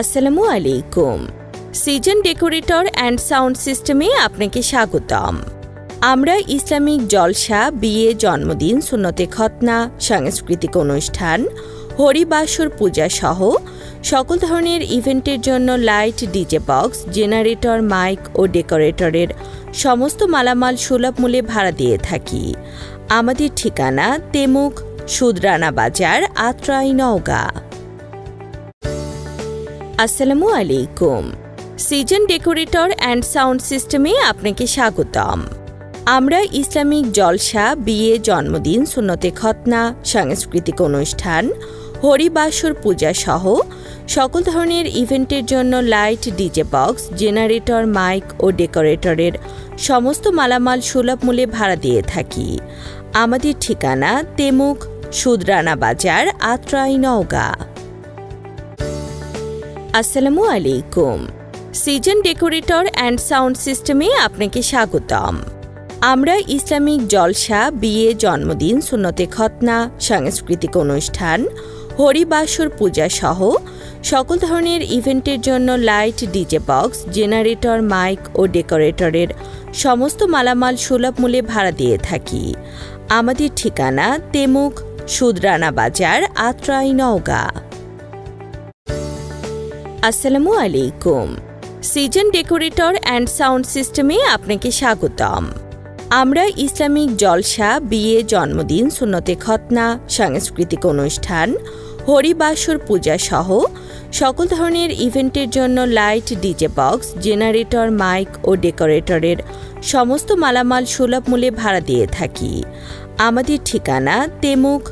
আসসালামু আলাইকুম। Season decorator and sound সিস্টেমে আপনাকে স্বাগতম। আমরা ইসলামিক জলসা, বিয়ে, জন্মদিন, সুন্নতে খতনা, সাংস্কৃতিক অনুষ্ঠান, হরিবাসর পূজা সহ সকল ধরনের ইভেন্টের জন্য light, DJ box, generator, mic ও ডেকোরেটরের সমস্ত মালামাল সুলভ মূল্যে ভাড়া দিয়ে থাকি। আমাদের ঠিকানা তেমুক, সুদরানা বাজার, আত্রাই, নওগাঁ। আসসালামু আলাইকুম। সিজন ডেকোরেটর অ্যান্ড সাউন্ড সিস্টেমে আপনাকে স্বাগতম। আমরা ইসলামিক জলসা, বিয়ে, জন্মদিন, সুন্নতে খতনা, সাংস্কৃতিক অনুষ্ঠান, হরিবাসর পূজা সহ সকল ধরনের ইভেন্টের জন্য light, DJ box, generator, mic ও ডেকোরেটরের সমস্ত মালামাল সুলভ মূল্যে ভাড়া দিয়ে থাকি। আমাদের ঠিকানা তেমুক, সুদরানা বাজার, আত্রাই, নওগাঁ। আসসালামু আলাইকুম। সিজন ডেকোরেটর অ্যান্ড সাউন্ড সিস্টেমে আপনাকে স্বাগতম। আমরা ইসলামিক জলসা, বিয়ে, জন্মদিন, সুন্নতে খতনা, সাংস্কৃতিক অনুষ্ঠান, হরিবাসর পূজা সহ সকল ধরনের ইভেন্টের জন্য light, DJ box, generator, mic ও ডেকোরেটরের সমস্ত মালামাল সুলভ মূল্যে ভাড়া দিয়ে থাকি। আমাদের ঠিকানা তেমুক, সুদরানা বাজার, আত্রাই, নওগাঁ। আসসালামু আলাইকুম। সিজন ডেকোরেটর অ্যান্ড সাউন্ড সিস্টেমে আপনাকে স্বাগতম। আমরা ইসলামিক জলসা, বিয়ে, জন্মদিন, সুন্নতে খতনা, সাংস্কৃতিক অনুষ্ঠান, হরিবাসর পূজা সহ সকল ধরনের ইভেন্টের জন্য light, DJ box, generator, mic ও ডেকোরেটরের সমস্ত মালামাল সুলভ মূল্যে ভাড়া দিয়ে থাকি। আমাদের ঠিকানা তেমুক,